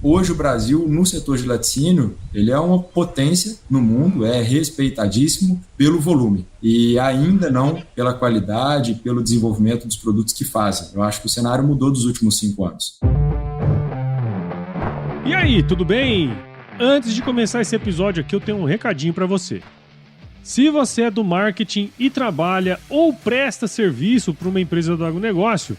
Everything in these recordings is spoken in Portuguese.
hoje o Brasil, no setor de laticínio, ele é uma potência no mundo, é respeitadíssimo pelo volume e ainda não pela qualidade, pelo desenvolvimento dos produtos que fazem. Eu acho que o cenário mudou dos últimos 5 anos. E aí, tudo bem? Antes de começar esse episódio aqui, eu tenho um recadinho para você. Se você é do marketing e trabalha ou presta serviço para uma empresa do agronegócio,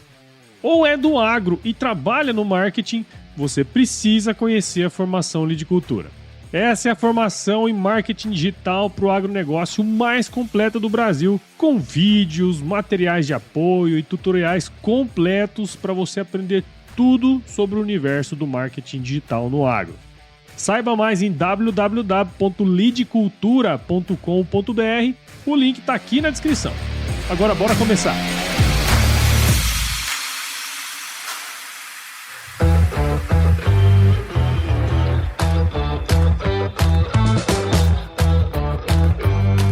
ou é do agro e trabalha no marketing, você precisa conhecer a formação Lidicultura. Essa é a formação em marketing digital para o agronegócio mais completa do Brasil, com vídeos, materiais de apoio e tutoriais completos para você aprender tudo sobre o universo do marketing digital no agro. Saiba mais em www.lidicultura.com.br. O link está aqui na descrição. Agora bora começar.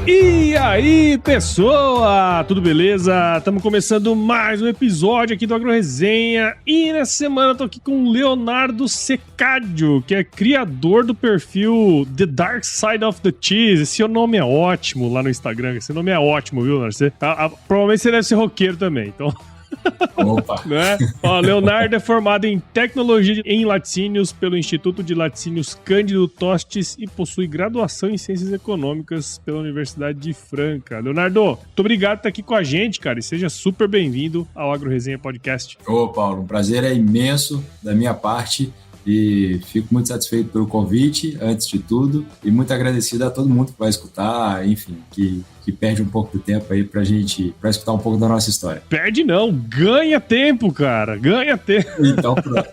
E aí, pessoa? Tudo beleza? Estamos começando mais um episódio aqui do AgroResenha e nessa semana eu tô aqui com o Leonardo Secadio, que é criador do perfil The Dark Side of the Cheese. Esse nome é ótimo lá no Instagram, esse nome é ótimo, viu, Leonardo? Provavelmente você deve ser roqueiro também, então... Opa! Né? Ó, Leonardo é formado em Tecnologia em Laticínios pelo Instituto de Laticínios Cândido Tostes e possui graduação em Ciências Econômicas pela Universidade de Franca. Leonardo, muito obrigado por estar aqui com a gente, cara, e seja super bem-vindo ao AgroResenha Podcast. Ô, Paulo, um prazer é imenso da minha parte e fico muito satisfeito pelo convite, antes de tudo, e muito agradecido a todo mundo que vai escutar, enfim, que perde um pouco do tempo aí pra escutar um pouco da nossa história. Perde não, ganha tempo, cara, ganha tempo. Então, pronto.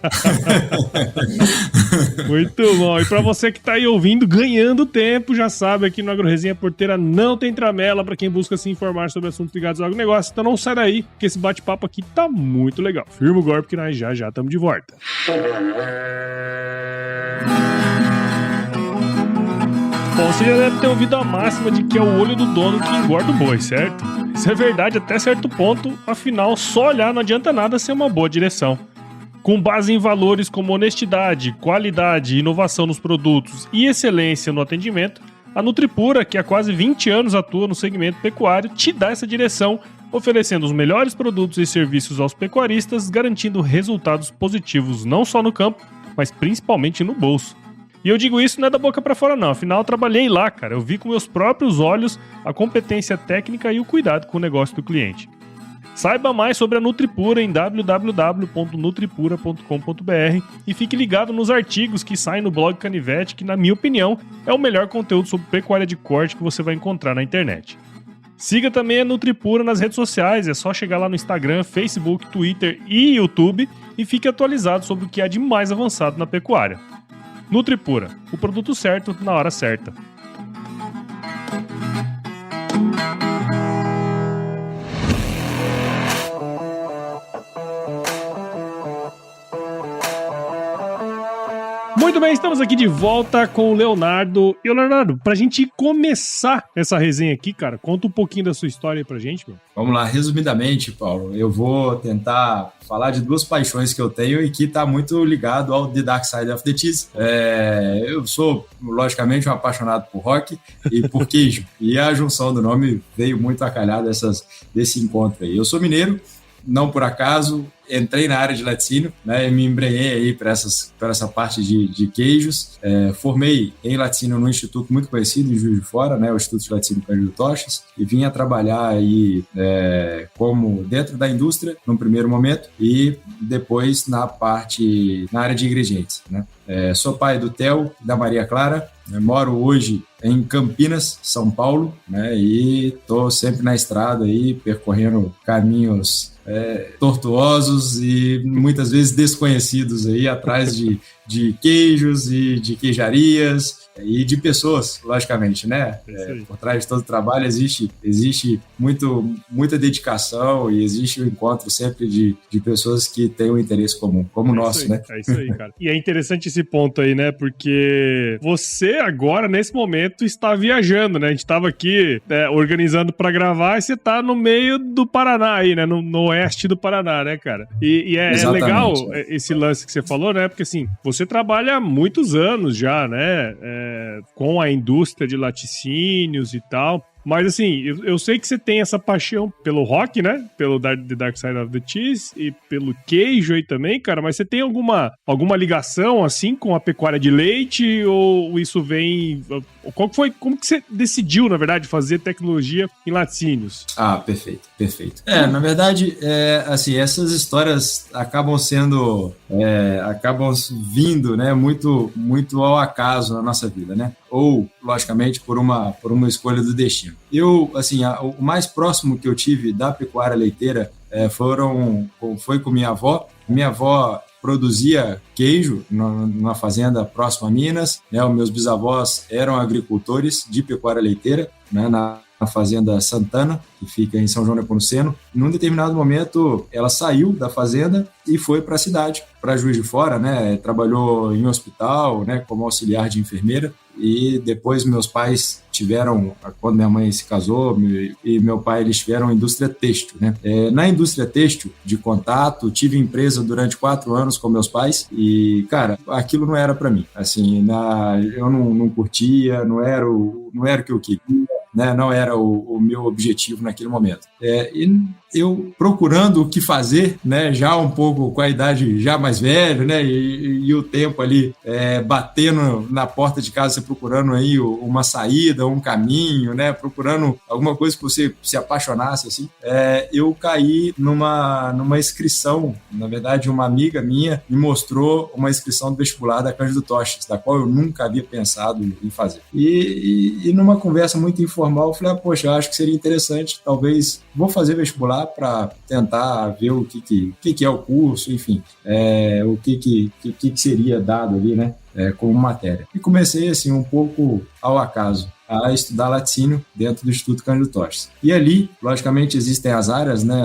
Muito bom, e pra você que tá aí ouvindo, ganhando tempo, já sabe, aqui no AgroResenha Porteira não tem tramela pra quem busca se informar sobre assuntos ligados ao agronegócio, então não sai daí, porque esse bate-papo aqui tá muito legal. Firma o golpe que nós já estamos de volta. Bom, você já deve ter ouvido a máxima de que é o olho do dono que engorda o boi, certo? Isso é verdade até certo ponto, afinal, só olhar não adianta nada ser uma boa direção. Com base em valores como honestidade, qualidade, inovação nos produtos e excelência no atendimento, a Nutripura, que há quase 20 anos atua no segmento pecuário, te dá essa direção, oferecendo os melhores produtos e serviços aos pecuaristas, garantindo resultados positivos não só no campo, mas principalmente no bolso. E eu digo isso não é da boca pra fora não, afinal eu trabalhei lá, cara, eu vi com meus próprios olhos a competência técnica e o cuidado com o negócio do cliente. Saiba mais sobre a Nutripura em www.nutripura.com.br e fique ligado nos artigos que saem no blog Canivete, que na minha opinião é o melhor conteúdo sobre pecuária de corte que você vai encontrar na internet. Siga também a Nutripura nas redes sociais, é só chegar lá no Instagram, Facebook, Twitter e YouTube e fique atualizado sobre o que há de mais avançado na pecuária. Nutripura, o produto certo na hora certa. Muito bem, estamos aqui de volta com o Leonardo. E, Leonardo, pra gente começar essa resenha aqui, cara, conta um pouquinho da sua história aí pra gente, meu. Vamos lá, resumidamente, Paulo, eu vou tentar falar de duas paixões que eu tenho e que está muito ligado ao The Dark Side of the Cheese. Eu sou, logicamente, um apaixonado por rock e por queijo. E a junção do nome veio muito a calhar desse encontro aí. Eu sou mineiro, não por acaso, entrei na área de laticínio, né, e me embrenhei aí para essa parte de queijos. Formei em laticínio num instituto muito conhecido em Juiz de Fora, né, o Instituto de Laticínio Cândido Tostes, e vim a trabalhar aí como dentro da indústria, num primeiro momento, e depois na área de ingredientes, né. Sou pai do Theo e da Maria Clara, moro hoje em Campinas, São Paulo, né, e estou sempre na estrada aí, percorrendo caminhos tortuosos e muitas vezes desconhecidos aí, atrás de queijos e de queijarias e de pessoas, logicamente, né? Por trás de todo o trabalho existe muita dedicação e existe o encontro sempre de pessoas que têm um interesse comum, como o nosso, né? É isso aí, cara. E é interessante esse ponto aí, né? Porque você agora, nesse momento, está viajando, né? A gente estava aqui organizando para gravar e você está no meio do Paraná aí, né? No oeste do Paraná, né, cara? E é legal esse lance que você falou, né? Porque assim, você trabalha há muitos anos já, né? Com a indústria de laticínios e tal. Mas assim, eu sei que você tem essa paixão pelo rock, né? Pelo The Dark Side of the Cheese e pelo queijo aí também, cara. Mas você tem alguma ligação, assim, com a pecuária de leite? Ou isso vem... Como que você decidiu, na verdade, fazer tecnologia em laticínios? Ah, perfeito. Na verdade, assim, essas histórias acabam vindo, né, muito, muito ao acaso na nossa vida, né? Ou, logicamente, por uma escolha do destino. Eu, assim, o mais próximo que eu tive da pecuária leiteira foi com minha avó. Minha avó produzia queijo numa fazenda próxima a Minas, né? Os meus bisavós eram agricultores de pecuária leiteira, né? Na fazenda Santana, que fica em São João do Nepomuceno. Num determinado momento, ela saiu da fazenda e foi para a cidade, para Juiz de Fora, né? Trabalhou em hospital, né? Como auxiliar de enfermeira. E depois meus pais tiveram, quando minha mãe se casou e meu pai, eles tiveram indústria têxtil, né? Na indústria têxtil de contato, tive empresa durante 4 anos com meus pais e, cara, aquilo não era para mim. Assim, eu não curtia, não era o que eu queria, né? Não era o meu objetivo naquele momento. E eu procurando o que fazer, né? Já um pouco com a idade já mais velha, né? E o tempo ali batendo na porta de casa, você procurando aí uma saída, um caminho, né? Procurando alguma coisa que você se apaixonasse, assim. Eu caí numa inscrição, na verdade, uma amiga minha me mostrou uma inscrição do vestibular da Cândido Toches, da qual eu nunca havia pensado em fazer. E numa conversa muito informal, eu falei, poxa, eu acho que seria interessante, talvez vou fazer vestibular para tentar ver o que é o curso, enfim, o que seria dado ali, né, como matéria. E comecei, assim, um pouco ao acaso, a estudar laticínio dentro do Instituto Cândido Toches. E ali, logicamente, existem as áreas, né?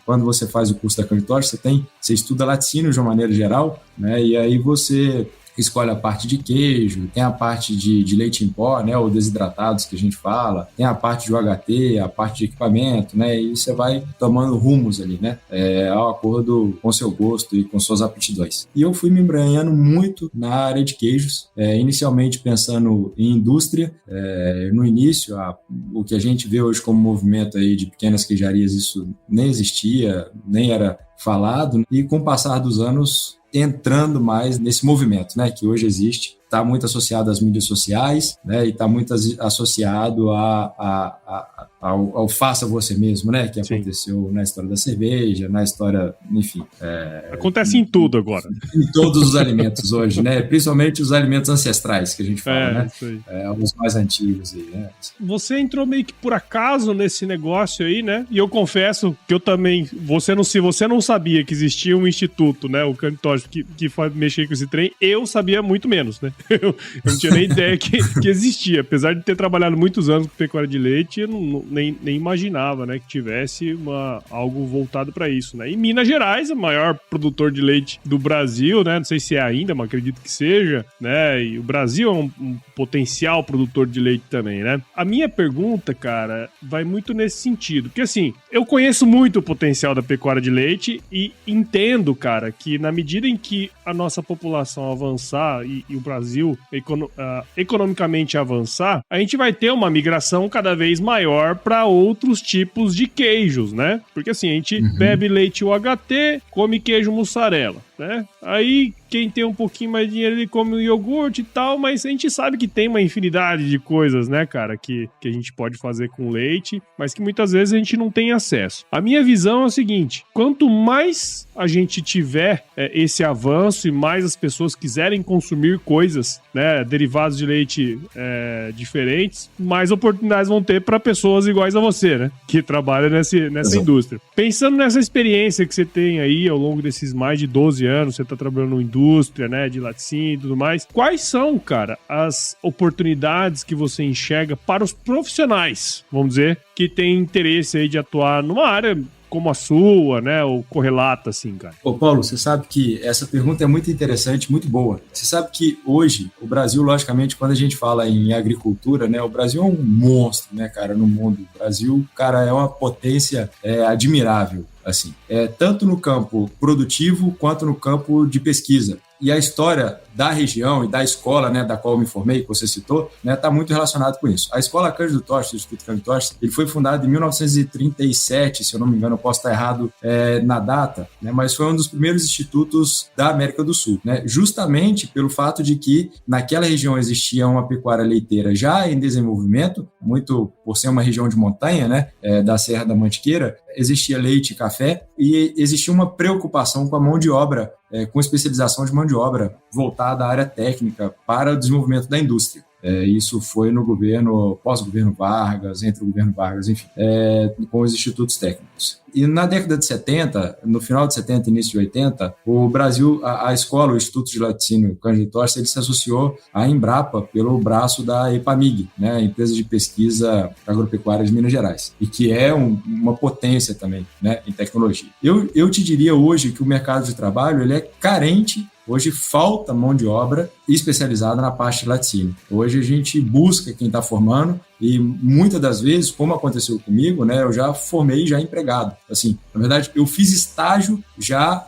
Quando você faz o curso da Cândido Toches, você estuda laticínio de uma maneira geral, né? E aí você escolhe a parte de queijo, tem a parte de leite em pó, né, ou desidratados que a gente fala, tem a parte de UHT, a parte de equipamento, né, e você vai tomando rumos ali, né, ao acordo com seu gosto e com suas aptidões. E eu fui me embranhando muito na área de queijos, inicialmente pensando em indústria. No início, o que a gente vê hoje como movimento aí de pequenas queijarias, isso nem existia, nem era falado, e com o passar dos anos entrando mais nesse movimento, né, que hoje existe, está muito associado às mídias sociais, né, e está muito associado ao faça você mesmo, né, que aconteceu na história da cerveja, na história, enfim. Acontece em tudo agora. Em todos os alimentos hoje, né, principalmente os alimentos ancestrais que a gente fala, né, os mais antigos aí, né. Você entrou meio que por acaso nesse negócio aí, né, e eu confesso que eu também, se você não sabia que existia um instituto, né, o Cândido Toches, que mexia com esse trem, eu sabia muito menos, né. Eu não tinha nem ideia que existia. Apesar de ter trabalhado muitos anos com pecuária de leite, eu nem imaginava, né, que tivesse algo voltado para isso, né. Em Minas Gerais, o maior produtor de leite do Brasil, né, não sei se é ainda, mas acredito que seja, né, e o Brasil é um potencial produtor de leite também, né. A minha pergunta, cara, vai muito nesse sentido, porque assim, eu conheço muito o potencial da pecuária de leite e entendo, cara, que na medida em que a nossa população avançar e o Brasil economicamente avançar, a gente vai ter uma migração cada vez maior para outros tipos de queijos, né? Porque assim, a gente bebe leite UHT, come queijo mussarela, né? Aí quem tem um pouquinho mais de dinheiro, ele come o iogurte e tal, mas a gente sabe que tem uma infinidade de coisas, né, cara, que a gente pode fazer com leite, mas que muitas vezes a gente não tem acesso. A minha visão é o seguinte, quanto mais a gente tiver esse avanço e mais as pessoas quiserem consumir coisas, né, derivados de leite diferentes, mais oportunidades vão ter para pessoas iguais a você, né, que trabalham nessa indústria. Pensando nessa experiência que você tem aí ao longo desses mais de 12 anos, você tá trabalhando no indústria, né, de laticínio e tudo mais. Quais são, cara, as oportunidades que você enxerga para os profissionais, vamos dizer, que têm interesse aí de atuar numa área como a sua, né, ou correlata, assim, cara? Ô, Paulo, você sabe que essa pergunta é muito interessante, muito boa. Você sabe que hoje, o Brasil, logicamente, quando a gente fala em agricultura, né, o Brasil é um monstro, né, cara, no mundo. O Brasil, cara, é uma potência admirável. assim, tanto no campo produtivo quanto no campo de pesquisa. E a história da região e da escola, né, da qual eu me formei, que você citou, né, está muito relacionado com isso. A escola Cândido Toches, o Instituto Cândido Toches, ele foi fundado em 1937, se eu não me engano, eu posso estar errado na data, né, mas foi um dos primeiros institutos da América do Sul, né, justamente pelo fato de que naquela região existia uma pecuária leiteira já em desenvolvimento, muito por ser uma região de montanha, né, da Serra da Mantiqueira, existia leite e café e existia uma preocupação com a mão de obra, com especialização de mão de obra voltada à área técnica para o desenvolvimento da indústria. Isso foi no governo, pós-governo Vargas, entre o governo Vargas, enfim, com os institutos técnicos. E na década de 70, no final de 70 início de 80, o Brasil, a escola, o Instituto de Laticínio Cândido Toches, ele se associou à Embrapa pelo braço da EPAMIG, né, a empresa de pesquisa agropecuária de Minas Gerais, e que é uma potência também, né, em tecnologia. Eu te diria hoje que o mercado de trabalho ele é carente. Hoje falta mão de obra especializada na parte de laticínio. Hoje a gente busca quem está formando e muitas das vezes, como aconteceu comigo, né, eu já formei já empregado. Assim, na verdade, eu fiz estágio já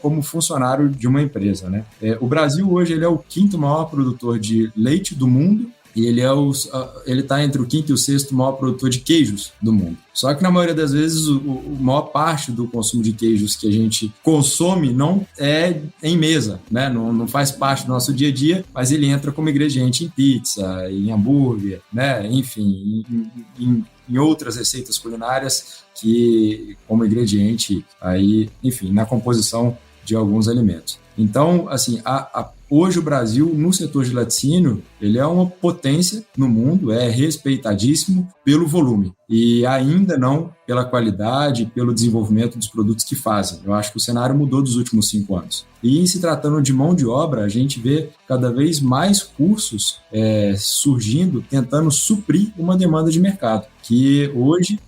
como funcionário de uma empresa, né? O Brasil hoje ele é o 5º maior produtor de leite do mundo. E ele está entre o 5º e o 6º maior produtor de queijos do mundo. Só que na maioria das vezes a maior parte do consumo de queijos que a gente consome não é em mesa, né? Não faz parte do nosso dia a dia, mas ele entra como ingrediente em pizza, em hambúrguer, né? Enfim, em outras receitas culinárias que como ingrediente aí, enfim, na composição de alguns alimentos. Então, assim, hoje o Brasil, no setor de laticínio, ele é uma potência no mundo, é respeitadíssimo pelo volume e ainda não pela qualidade, pelo desenvolvimento dos produtos que fazem. Eu acho que o cenário mudou dos últimos 5 anos. E em se tratando de mão de obra, a gente vê cada vez mais cursos surgindo, tentando suprir uma demanda de mercado, que hoje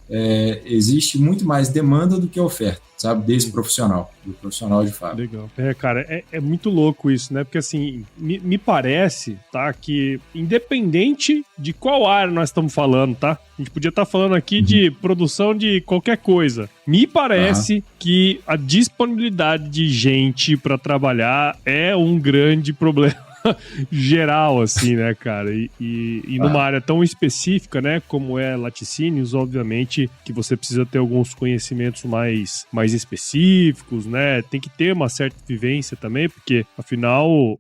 existe muito mais demanda do que oferta, sabe, desse profissional, do profissional de fábrica. Legal. Cara, é muito louco isso, né? Porque assim, me parece, tá, que independente de qual área nós estamos falando, tá? A gente podia estar falando aqui de produção de qualquer coisa. Me parece que a disponibilidade de gente para trabalhar é um grande problema geral, assim, né, cara? E numa área tão específica, né, como é laticínios, obviamente que você precisa ter alguns conhecimentos mais específicos, né? Tem que ter uma certa vivência também, porque, afinal,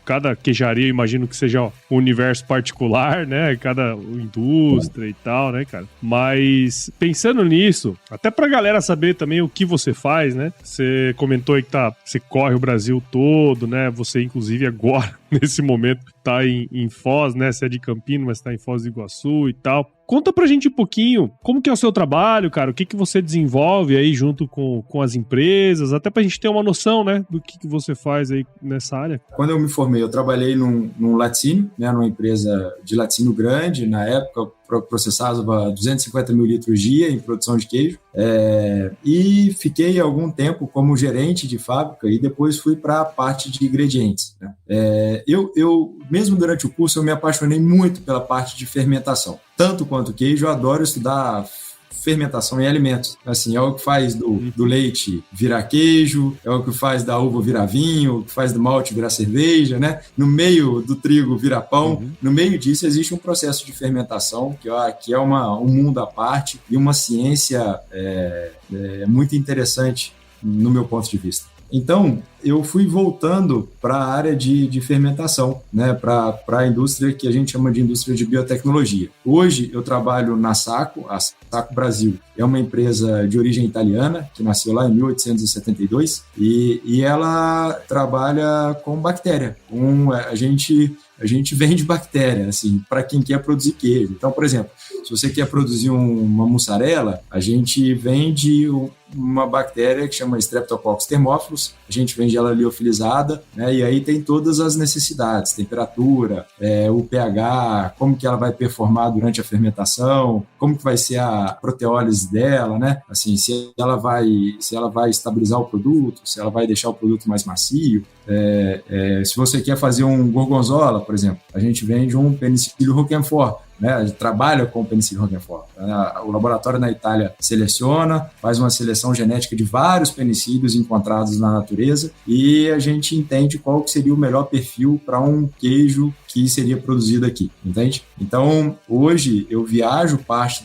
cada queijaria, imagino que seja um universo particular, né? Cada indústria e tal, né, cara? Mas, pensando nisso, até pra galera saber também o que você faz, né? Você comentou aí que você corre o Brasil todo, né? Você, inclusive, agora, nesse momento, tá em Foz, né? Você é de Campinas, mas tá em Foz do Iguaçu e tal. Conta pra gente um pouquinho como que é o seu trabalho, cara, o que você desenvolve aí junto com as empresas, até pra gente ter uma noção, né, do que você faz aí nessa área. Quando eu me formei, eu trabalhei num laticínio, né, numa empresa de laticínio grande, na época processava 250 mil litros dia em produção de queijo, e fiquei algum tempo como gerente de fábrica e depois fui para a parte de ingredientes, né? Eu, mesmo durante o curso, eu me apaixonei muito pela parte de fermentação. Tanto quanto queijo, eu adoro estudar fermentação em alimentos. Assim, é o que faz do leite virar queijo, é o que faz da uva virar vinho, o que faz do malte virar cerveja, né? No meio do trigo virar pão. No meio disso existe um processo de fermentação que é um mundo à parte e uma ciência muito interessante no meu ponto de vista. Então, eu fui voltando para a área de fermentação, né, para a indústria que a gente chama de indústria de biotecnologia. Hoje, eu trabalho na Sacco. A Sacco Brasil é uma empresa de origem italiana, que nasceu lá em 1872, e ela trabalha com bactéria. A gente vende bactéria, assim, para quem quer produzir queijo. Então, por exemplo, se você quer produzir uma mussarela, a gente vende uma bactéria que chama Streptococcus thermophilus, a gente vende ela liofilizada, né, e aí tem todas as necessidades, temperatura, o pH, como que ela vai performar durante a fermentação, como que vai ser a proteólise dela, né, assim, se ela vai estabilizar o produto, se ela vai deixar o produto mais macio. Se você quer fazer um gorgonzola, por exemplo, a gente vende um penicillium roquefort, né? A gente trabalha com o Penicillium roquefort. O laboratório na Itália seleciona, faz uma seleção genética de vários penicílios encontrados na natureza e a gente entende qual que seria o melhor perfil para um queijo que seria produzido aqui, entende? Então, hoje eu viajo parte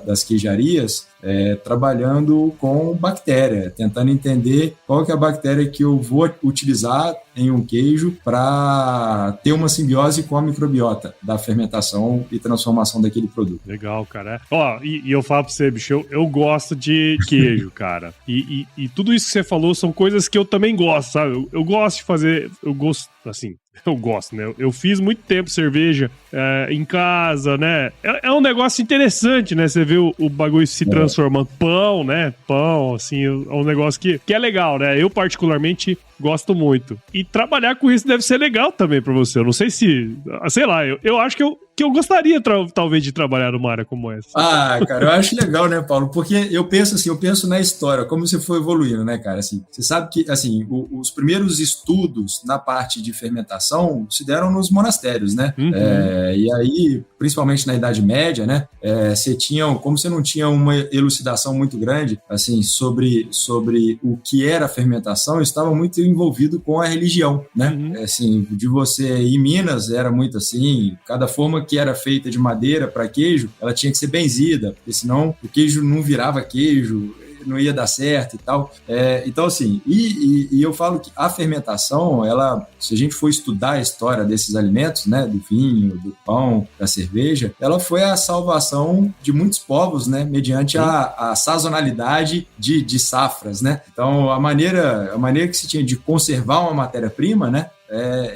das queijarias trabalhando com bactéria, tentando entender qual que é a bactéria que eu vou utilizar em um queijo para ter uma simbiose com a microbiota da fermentação e transformação daquele produto. Legal, cara. Ó, e eu falo pra você, bicho, eu gosto de queijo, cara. E tudo isso que você falou são coisas que eu também gosto, sabe? Eu gosto de fazer, eu gosto, né? Eu fiz muito tempo cerveja em casa, né? É um negócio interessante, né? Você vê o bagulho se transformando. Pão, né? Pão, assim, é um negócio que é legal, né? Eu, particularmente, gosto muito. E trabalhar com isso deve ser legal também pra você. Eu não sei se... Sei lá, eu acho que eu gostaria, talvez, de trabalhar numa área como essa. Ah, cara, eu acho legal, né, Paulo? Porque eu penso na história, como você foi evoluindo, né, cara? Assim, você sabe que, assim, os primeiros estudos na parte de fermentação se deram nos monastérios, né? Uhum. E aí, principalmente na Idade Média, né, como você não tinha uma elucidação muito grande, assim, sobre o que era a fermentação, estava muito envolvido com a religião, né? Uhum. Assim, de você, em Minas, era muito assim, cada forma que era feita de madeira para queijo, ela tinha que ser benzida, porque senão o queijo não virava queijo, não ia dar certo e tal. Então, assim, e eu falo que a fermentação, ela, se a gente for estudar a história desses alimentos, né, do vinho, do pão, da cerveja, ela foi a salvação de muitos povos, né, mediante a sazonalidade de safras, né? Então, a maneira que se tinha de conservar uma matéria-prima, né,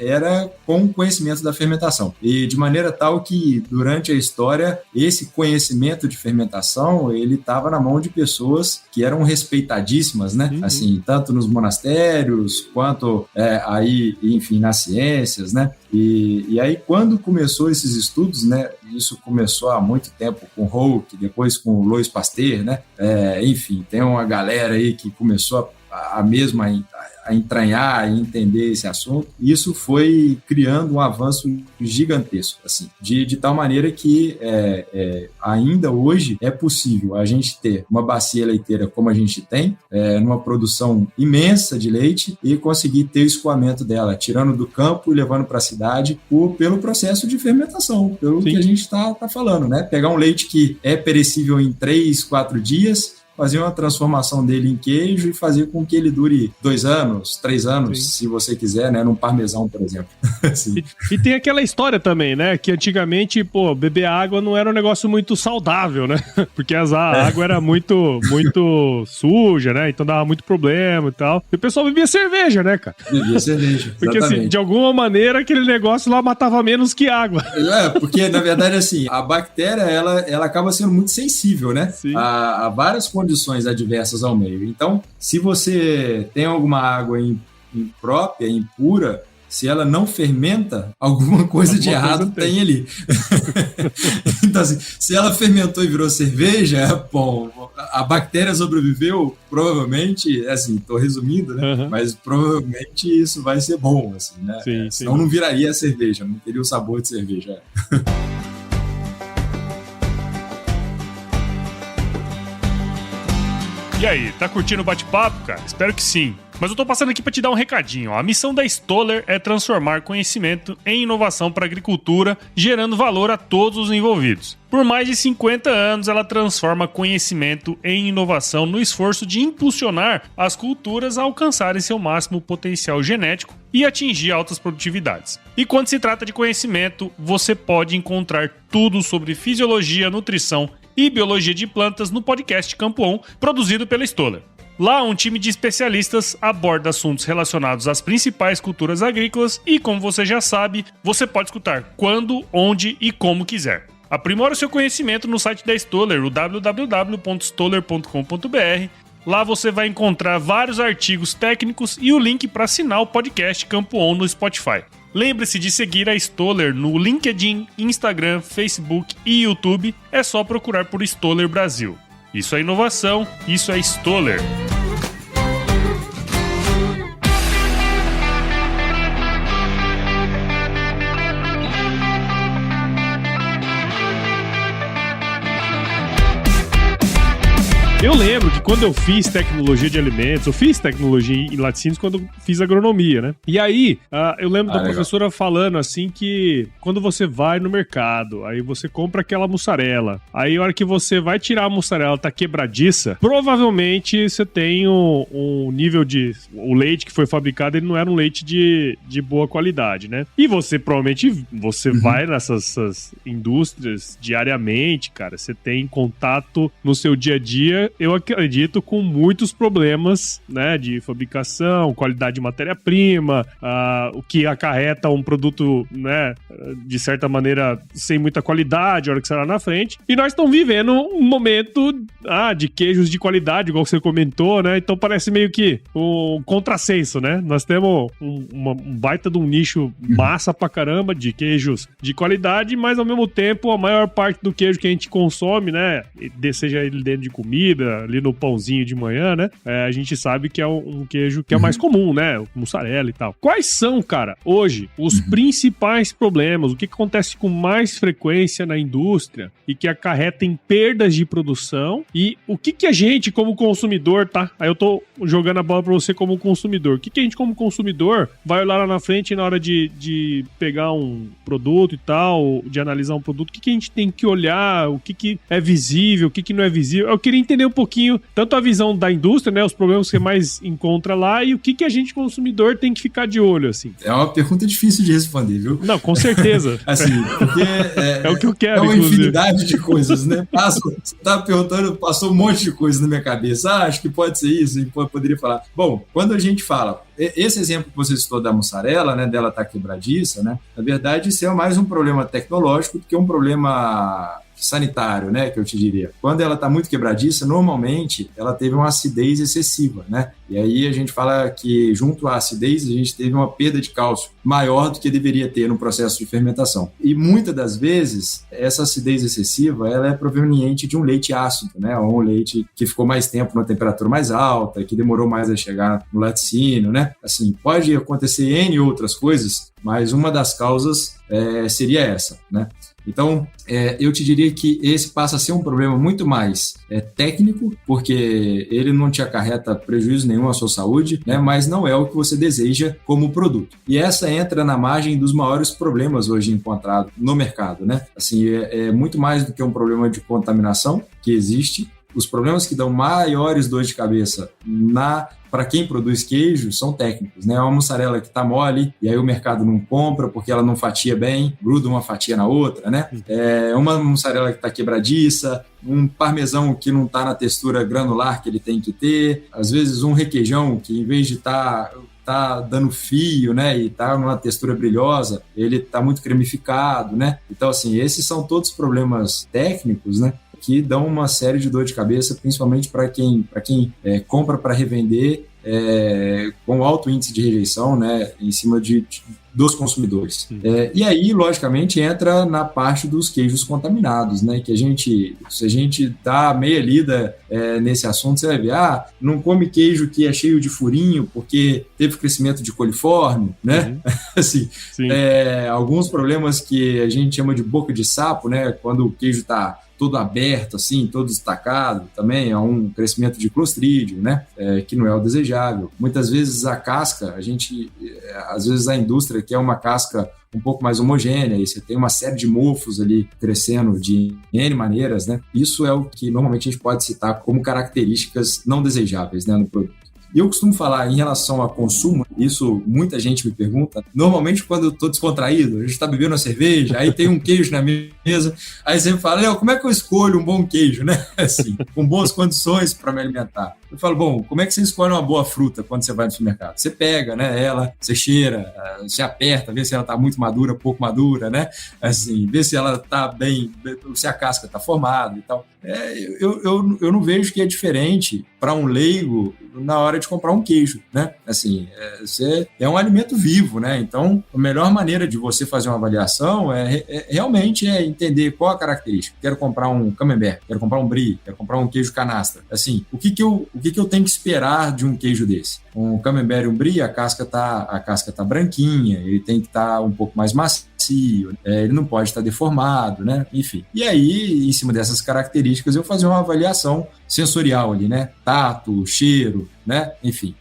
era com o conhecimento da fermentação. E de maneira tal que, durante a história, esse conhecimento de fermentação, ele estava na mão de pessoas que eram respeitadíssimas, né? Uhum. Assim, tanto nos monastérios, quanto aí, enfim, nas ciências, né? E aí, quando começou esses estudos, né? Isso começou há muito tempo com Hooke, depois com Louis Pasteur, né? Enfim, tem uma galera aí que começou a entranhar e entender esse assunto. Isso foi criando um avanço gigantesco, assim, de tal maneira que ainda hoje é possível a gente ter uma bacia leiteira como a gente tem, numa produção imensa de leite e conseguir ter o escoamento dela, tirando do campo e levando para a cidade pelo processo de fermentação, pelo Sim. que a gente está falando, né? Pegar um leite que é perecível em 3, 4 dias, fazer uma transformação dele em queijo e fazer com que ele dure 2 anos, 3 anos, Sim. se você quiser, né? Num parmesão, por exemplo. E tem aquela história também, né? Que antigamente, beber água não era um negócio muito saudável, né? Porque a água era muito suja, né? Então dava muito problema e tal. E o pessoal bebia cerveja, né, cara? Bebia cerveja, porque, assim, de alguma maneira, aquele negócio lá matava menos que água. Porque, na verdade, assim, a bactéria, ela acaba sendo muito sensível, né? A várias condições adversas ao meio. Então, se você tem alguma água imprópria, impura, se ela não fermenta, alguma coisa de errado tem ali. Então, assim, se ela fermentou e virou cerveja, bom, a bactéria sobreviveu, provavelmente, assim, tô resumindo, né? Mas provavelmente isso vai ser bom, assim, né? Senão não viraria cerveja, não teria o sabor de cerveja. E aí, tá curtindo o bate-papo, cara? Espero que sim. Mas eu tô passando aqui para te dar um recadinho. A missão da Stoller é transformar conhecimento em inovação para a agricultura, gerando valor a todos os envolvidos. Por mais de 50 anos, ela transforma conhecimento em inovação no esforço de impulsionar as culturas a alcançarem seu máximo potencial genético e atingir altas produtividades. E quando se trata de conhecimento, você pode encontrar tudo sobre fisiologia, nutrição e biologia de plantas no podcast Campo On, produzido pela Stoller. Lá, um time de especialistas aborda assuntos relacionados às principais culturas agrícolas e, como você já sabe, você pode escutar quando, onde e como quiser. Aprimora o seu conhecimento no site da Stoller, o www.stoller.com.br. Lá você vai encontrar vários artigos técnicos e o link para assinar o podcast Campo On no Spotify. Lembre-se de seguir a Stoller no LinkedIn, Instagram, Facebook e YouTube. É só procurar por Stoller Brasil. Isso é inovação, isso é Stoller. Eu lembro de quando eu fiz tecnologia de alimentos, eu fiz tecnologia em laticínios quando eu fiz agronomia, né? E aí, eu lembro da professora falando assim que quando você vai no mercado, aí você compra aquela mussarela, aí a hora que você vai tirar a mussarela, tá quebradiça, provavelmente você tem um nível de... O leite que foi fabricado, ele não era um leite de boa qualidade, né? E você provavelmente, você vai nessas indústrias diariamente, cara, você tem contato no seu dia a dia, eu acredito, com muitos problemas, né, de fabricação, qualidade de matéria-prima, o que acarreta um produto, né, de certa maneira, sem muita qualidade, a hora que você lá na frente. E nós estamos vivendo um momento de queijos de qualidade, igual você comentou, né? Então parece meio que um contrassenso, né? Nós temos um baita de um nicho massa pra caramba de queijos de qualidade, mas ao mesmo tempo a maior parte do queijo que a gente consome, né, seja ele dentro de comida, ali no pãozinho de manhã, né, a gente sabe que é um queijo que é mais comum, né, o mussarela e tal. Quais são, cara, hoje, os principais problemas, o que acontece com mais frequência na indústria e que acarreta em perdas de produção, e o que a gente como consumidor, tá? Aí eu tô jogando a bola pra você como consumidor. O que a gente como consumidor vai olhar lá na frente na hora de pegar um produto e tal, de analisar um produto, o que a gente tem que olhar, o que é visível, o que não é visível. Eu queria entender um pouquinho, tanto a visão da indústria, né, os problemas que você mais encontra lá, e o que a gente, consumidor, tem que ficar de olho, assim. É uma pergunta difícil de responder, viu? Não, com certeza. Assim, porque é o que eu quero, é uma inclusive. Infinidade de coisas, né? Você tá perguntando, passou um monte de coisa na minha cabeça. Acho que pode ser isso, e poderia falar. Bom, quando a gente fala, esse exemplo que você citou da mussarela, né, dela tá quebradiça, né? Na verdade, isso é mais um problema tecnológico do que um problema sanitário, né, que eu te diria. Quando ela está muito quebradiça, normalmente ela teve uma acidez excessiva, né? E aí a gente fala que junto à acidez a gente teve uma perda de cálcio maior do que deveria ter no processo de fermentação. E muitas das vezes essa acidez excessiva ela é proveniente de um leite ácido, né? Ou um leite que ficou mais tempo numa temperatura mais alta, que demorou mais a chegar no laticínio, né? Assim, pode acontecer N outras coisas, mas uma das causas seria essa, né? Então, eu te diria que esse passa a ser um problema muito mais técnico, porque ele não te acarreta prejuízo nenhum à sua saúde, né? Mas não é o que você deseja como produto. E essa entra na margem dos maiores problemas hoje encontrados no mercado, né? Assim, é muito mais do que um problema de contaminação que existe. Os problemas que dão maiores dores de cabeça para quem produz queijo são técnicos, né? Uma mussarela que está mole e aí o mercado não compra porque ela não fatia bem, gruda uma fatia na outra, né? Uma mussarela que está quebradiça, um parmesão que não está na textura granular que ele tem que ter, às vezes um requeijão que em vez de tá dando fio, né, e tá numa textura brilhosa, ele tá muito cremificado, né? Então, assim, esses são todos problemas técnicos, né, que dão uma série de dor de cabeça, principalmente para quem compra para revender com alto índice de rejeição, né, em cima dos consumidores. E aí, logicamente, entra na parte dos queijos contaminados, né, que se a gente dá meia lida nesse assunto, você vai ver, não come queijo que é cheio de furinho porque teve crescimento de coliforme, né? Assim, alguns problemas que a gente chama de boca de sapo, né, quando o queijo está todo aberto, assim, todo destacado, também é um crescimento de clostrídio, né, que não é o desejável. Muitas vezes a casca, às vezes a indústria quer uma casca um pouco mais homogênea, e você tem uma série de mofos ali crescendo de N maneiras, né? Isso é o que normalmente a gente pode citar como características não desejáveis, né, no produto. E eu costumo falar em relação a consumo, isso muita gente me pergunta, normalmente quando eu estou descontraído, a gente está bebendo uma cerveja, aí tem um queijo na mesa, aí você fala, Léo, como é que eu escolho um bom queijo, né? Assim, com boas condições para me alimentar. Eu falo, bom, como é que você escolhe uma boa fruta quando você vai no supermercado? Você pega, né, ela, você cheira, você aperta, vê se ela está muito madura, pouco madura, assim, vê se ela está bem, se a casca está formada e tal. Eu não vejo que é diferente para um leigo na hora de comprar um queijo, né? Assim, é um alimento vivo, né? Então, a melhor maneira de você fazer uma avaliação realmente entender qual a característica. Quero comprar um camembert, quero comprar um brie, quero comprar um queijo canastra. Assim, o que eu tenho que esperar de um queijo desse? Um camembert e um brie, a casca tá branquinha, ele tem que estar um pouco mais macio, macio, ele não pode estar deformado, né? Enfim. E aí, em cima dessas características, eu fazia uma avaliação sensorial ali, né? Tato, cheiro, né? Enfim.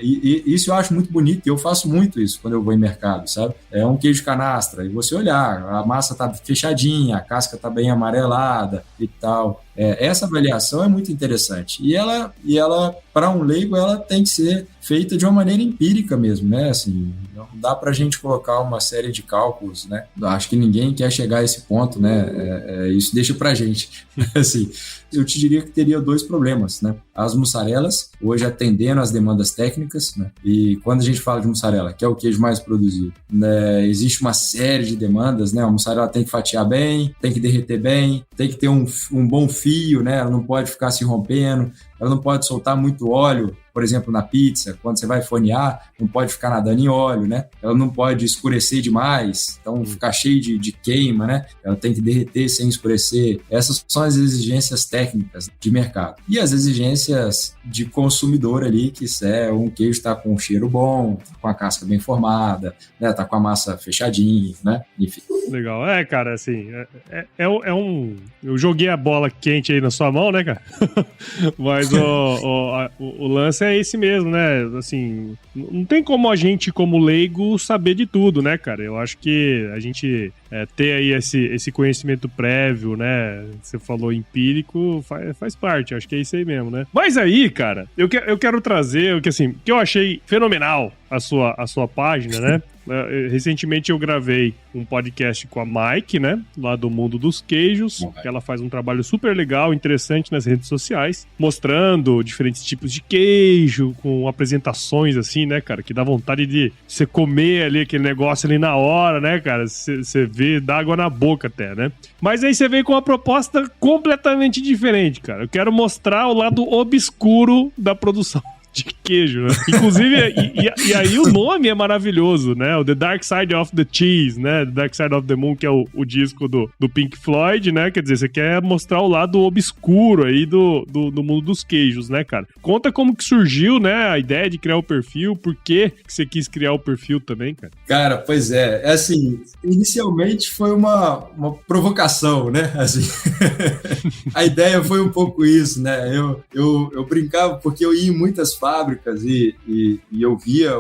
E isso eu acho muito bonito, e eu faço muito isso quando eu vou em mercado, sabe? É um queijo canastra, e você olhar, a massa tá fechadinha, a casca tá bem amarelada e tal. Essa avaliação é muito interessante. E ela para um leigo, ela tem que ser feita de uma maneira empírica mesmo, né? Assim, não dá para a gente colocar uma série de cálculos, né? Acho que ninguém quer chegar a esse ponto, né? Isso deixa para a gente. Assim, eu te diria que teria 2 problemas, né? As mussarelas, hoje atendendo às demandas técnicas, né? E quando a gente fala de mussarela, que é o queijo mais produzido, né? Existe uma série de demandas, né? A mussarela tem que fatiar bem, tem que derreter bem, tem que ter um bom fio, né? Ela não pode ficar se rompendo, ela não pode soltar muito óleo, por exemplo, na pizza, quando você vai fornear, não pode ficar nadando em óleo, né? Ela não pode escurecer demais, então ficar cheio de queima, né? Ela tem que derreter sem escurecer. Essas são as exigências técnicas de mercado. E as exigências de consumidor ali, que um queijo está com um cheiro bom, com a casca bem formada, né? Tá com a massa fechadinha, né? Enfim. Legal. Cara, assim, eu joguei a bola quente aí na sua mão, né, cara? Mas o lance é esse mesmo, né? Assim, não tem como a gente, como leigo, saber de tudo, né, cara? Eu acho que a gente ter aí esse conhecimento prévio, né? Você falou empírico, faz parte. Eu acho que é isso aí mesmo, né? Mas aí, cara, eu quero trazer o que eu achei fenomenal a sua página, né? Recentemente eu gravei um podcast com a Mike, né? Lá do Mundo dos Queijos. Que ela faz um trabalho super legal, interessante nas redes sociais, mostrando diferentes tipos de queijo, com apresentações assim, né, cara? Que dá vontade de você comer ali aquele negócio ali na hora, né, cara? Você vê, dá água na boca até, né? Mas aí você veio com uma proposta completamente diferente, cara. Eu quero mostrar o lado obscuro da produção de queijo, né? Inclusive, e aí o nome é maravilhoso, né? O The Dark Side of the Cheese, né? The Dark Side of the Moon, que é o disco do Pink Floyd, né? Quer dizer, você quer mostrar o lado obscuro aí do mundo dos queijos, né, cara? Conta como que surgiu, né? A ideia de criar o perfil, por que você quis criar o perfil também, cara? Cara, pois é assim, inicialmente foi uma provocação, né? Assim, a ideia foi um pouco isso, né? Eu brincava porque eu ia em muitas fábricas e eu via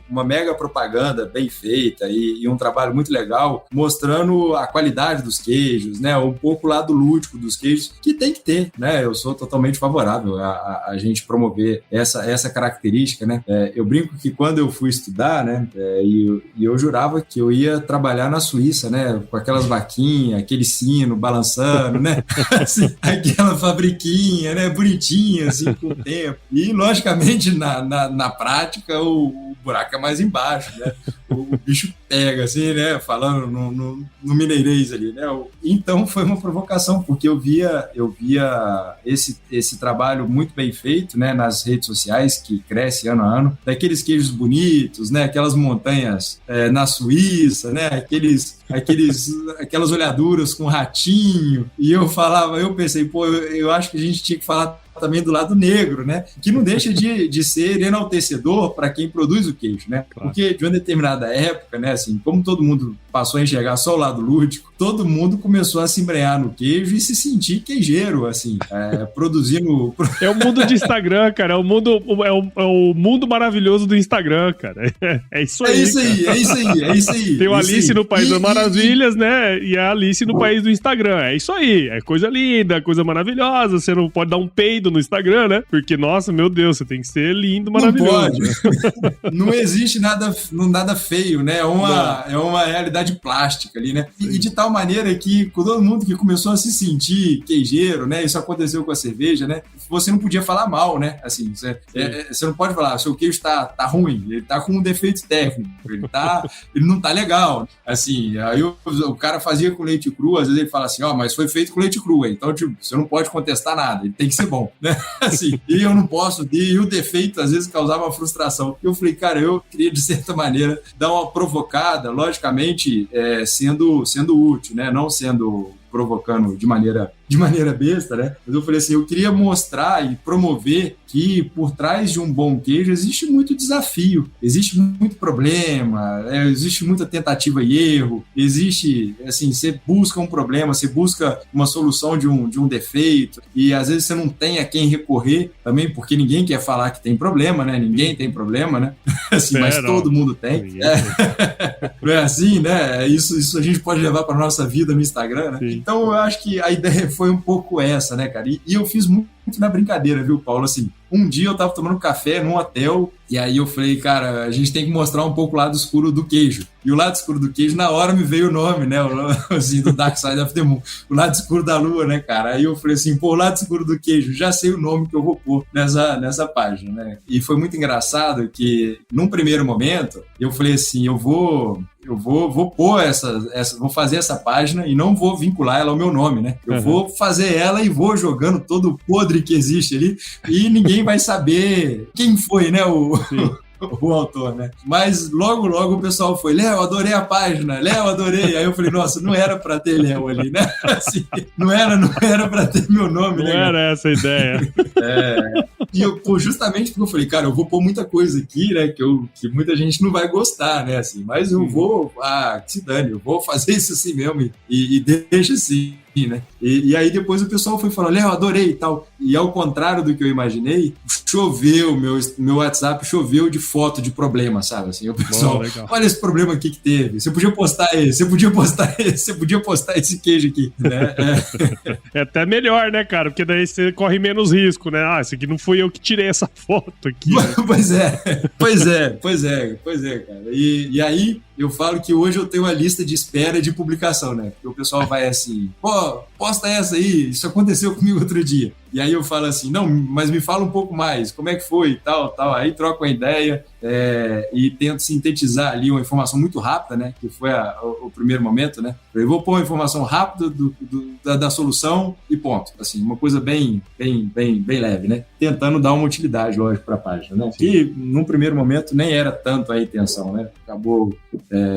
uma mega propaganda bem feita e um trabalho muito legal mostrando a qualidade dos queijos, né? Um pouco o lado lúdico dos queijos, que tem que ter, né? Eu sou totalmente favorável a gente promover essa característica, né? Eu brinco que quando eu fui estudar, né? E eu jurava que eu ia trabalhar na Suíça, né? Com aquelas vaquinhas, aquele sino balançando, né? Assim, aquela fabriquinha, né? Bonitinha, assim, com o tempo. E, logicamente, na prática, o buraco é mais embaixo, né? O bicho pega, assim, né? Falando no mineirês ali, né? Então, foi uma provocação, porque eu via esse trabalho muito bem feito, né? Nas redes sociais, que cresce ano a ano, daqueles queijos bonitos, né? Aquelas montanhas na Suíça, né? Aquelas olhaduras com ratinho. E eu pensei, pô, eu acho que a gente tinha que falar também do lado negro, né? Que não deixa de ser enaltecedor para quem produz o queijo, né? Claro. Porque de uma determinada época, né? Assim, como todo mundo passou a enxergar só o lado lúdico, todo mundo começou a se embrenhar no queijo e se sentir queijeiro, assim, produzindo... É o mundo de Instagram, cara. É o mundo maravilhoso do Instagram, cara. É isso aí. É isso aí. Tem o Alice no País das Maravilhas, né? E a Alice no País do Instagram. É isso aí. É coisa linda, coisa maravilhosa. Você não pode dar um peido no Instagram, né? Porque, nossa, meu Deus, você tem que ser lindo, maravilhoso. Não pode. Não existe nada feio, né? É uma realidade plástica ali, né? E de tal maneira que todo mundo que começou a se sentir queijeiro, né? Isso aconteceu com a cerveja, né? Você não podia falar mal, né? Assim, você não pode falar, seu queijo tá ruim, ele tá com um defeito técnico, ele não tá legal. Assim, aí o cara fazia com leite cru, às vezes ele fala assim, mas foi feito com leite cru, então, tipo, você não pode contestar nada, ele tem que ser bom, né? Assim, e eu não posso, e o defeito às vezes causava uma frustração. Eu falei, cara, eu queria de certa maneira dar uma provocada, logicamente sendo útil, né? Não sendo provocando de maneira de maneira besta, né? Mas eu falei assim, eu queria mostrar e promover que por trás de um bom queijo existe muito desafio, existe muito problema, existe muita tentativa e erro, existe, assim, você busca um problema, você busca uma solução de um defeito, e às vezes você não tem a quem recorrer também, porque ninguém quer falar que tem problema, né? Ninguém tem problema, né? Assim, mas todo mundo tem. Não é assim, né? Isso a gente pode levar para nossa vida no Instagram, né? Então eu acho que a ideia foi um pouco essa, né, cara? E eu fiz muito na brincadeira, viu, Paulo? Assim, um dia eu tava tomando café num hotel e aí eu falei, cara, a gente tem que mostrar um pouco o lado escuro do queijo. E o lado escuro do queijo, na hora me veio o nome, né? Assim, do Dark Side of the Moon. O lado escuro da lua, né, cara? Aí eu falei assim, pô, o lado escuro do queijo, já sei o nome que eu vou pôr nessa página, né? E foi muito engraçado que, num primeiro momento, eu falei assim, eu vou pôr vou fazer essa página e não vou vincular ela ao meu nome, né? Eu vou fazer ela e vou jogando todo o podre que existe ali e ninguém vai saber quem foi, né? O autor, né? Mas logo o pessoal foi, Léo, adorei a página, Léo, adorei. Aí eu falei, nossa, não era pra ter Léo ali, né? Assim, não era pra ter meu nome, né? Não era essa a ideia. E eu, justamente porque eu falei, cara, eu vou pôr muita coisa aqui, né? Que muita gente não vai gostar, né? Assim, mas eu vou, que se dane, eu vou fazer isso assim mesmo e deixa assim. Né? E aí depois o pessoal foi falando, Léo, adorei e tal. E ao contrário do que eu imaginei, choveu, meu WhatsApp choveu de foto de problema, sabe? Assim, o pessoal, olha esse problema aqui que teve, você podia postar esse, você podia postar esse queijo aqui, né? É até melhor, né, cara? Porque daí você corre menos risco, né? Esse aqui não fui eu que tirei essa foto aqui. Né? Pois é, cara. E aí eu falo que hoje eu tenho uma lista de espera de publicação, né? Porque o pessoal vai assim, pô, posta essa aí, isso aconteceu comigo outro dia. E aí eu falo assim, não, mas me fala um pouco mais, como é que foi e tal. Aí troco uma ideia e tento sintetizar ali uma informação muito rápida, né? Que foi o primeiro momento, né? Eu vou pôr uma informação rápida da solução e ponto. Assim, uma coisa bem leve, né? Tentando dar uma utilidade, lógico, para a página, né? Que num primeiro momento nem era tanto a intenção, né? Acabou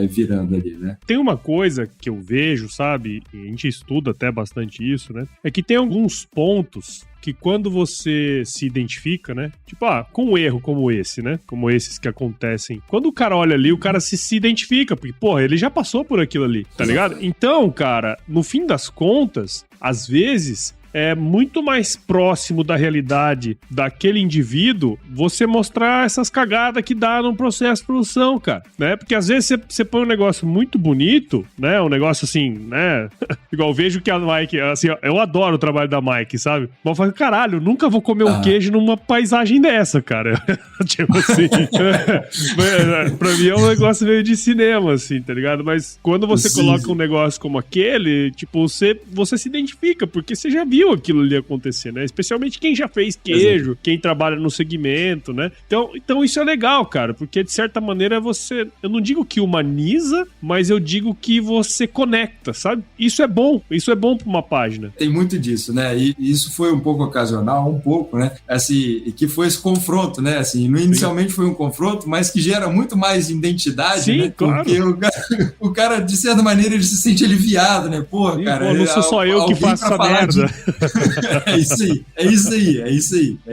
virando ali, né? Tem uma coisa que eu vejo, sabe? E a gente estuda até bastante isso, né? É que tem alguns pontos que quando você se identifica, né? Tipo, com um erro como esse, né? Como esses que acontecem. Quando o cara olha ali, o cara se identifica, porque, porra, ele já passou por aquilo ali, tá ligado? Então, cara, no fim das contas, às vezes é muito mais próximo da realidade daquele indivíduo você mostrar essas cagadas que dá num processo de produção, cara, né? Porque às vezes você põe um negócio muito bonito, né? Um negócio assim, né? Igual vejo que a Mike, assim, eu adoro o trabalho da Mike, sabe? Mas eu falo, caralho, nunca vou comer um queijo numa paisagem dessa, cara. Tipo assim, pra mim é um negócio meio de cinema, assim, tá ligado? Mas quando você coloca um negócio como aquele, tipo, você se identifica, porque você já viu aquilo ali acontecer, né? Especialmente quem já fez queijo, quem trabalha no segmento, né? Então isso é legal, cara, porque de certa maneira eu não digo que humaniza, mas eu digo que você conecta, sabe? Isso é bom pra uma página. Tem muito disso, né? E isso foi um pouco ocasional, né? Assim, que foi esse confronto, né? Assim, inicialmente foi um confronto, mas que gera muito mais identidade, né? Claro. Porque o cara, de certa maneira, ele se sente aliviado, né? Pô, cara, não sou só eu que faço essa merda. É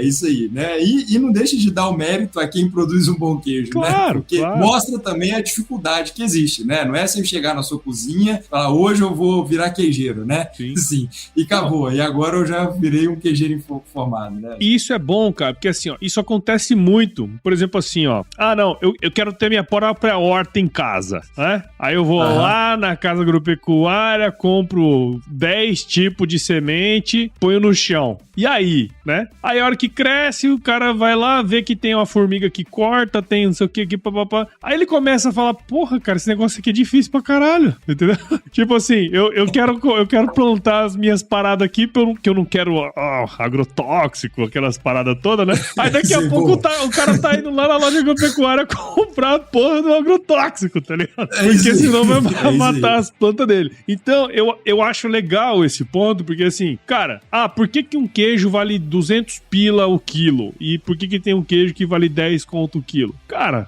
isso aí, né? E não deixa de dar o mérito a quem produz um bom queijo, né? Porque mostra também a dificuldade que existe, né? Não é você chegar na sua cozinha e falar, hoje eu vou virar queijeiro, né? Sim. E acabou. E agora eu já virei um queijeiro formado, né? E isso é bom, cara, porque assim, ó, isso acontece muito. Por exemplo, assim, ó, eu quero ter minha própria horta em casa, né? Aí eu vou lá na casa agropecuária, compro 10 tipos de semente, ponho no chão. E aí, né? Aí a hora que cresce, o cara vai lá, vê que tem uma formiga que corta, tem não sei o que aqui, papapá. Aí ele começa a falar, porra, cara, esse negócio aqui é difícil pra caralho, entendeu? Tipo assim, eu quero plantar as minhas paradas aqui, porque eu não quero agrotóxico, aquelas paradas todas, né? Aí daqui a pouco o cara tá indo lá na loja agropecuária comprar a porra do agrotóxico, tá ligado? Porque senão vai matar as plantas dele. Então, eu acho legal esse ponto, porque assim, cara, cara, por que um queijo vale 200 pila o quilo? E por que tem um queijo que vale 10 conto o quilo? Cara,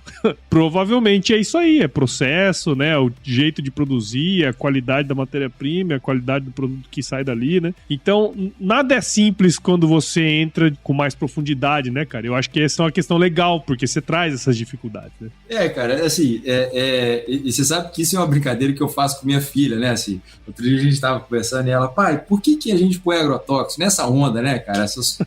provavelmente é isso aí, é processo, né? O jeito de produzir, a qualidade da matéria-prima, a qualidade do produto que sai dali, né? Então, nada é simples quando você entra com mais profundidade, né, cara? Eu acho que essa é uma questão legal, porque você traz essas dificuldades, né? Cara, assim, e você sabe que isso é uma brincadeira que eu faço com minha filha, né, assim, outro dia a gente tava conversando e ela, pai, por que a gente põe agrotóxico nessa onda, né, cara, essas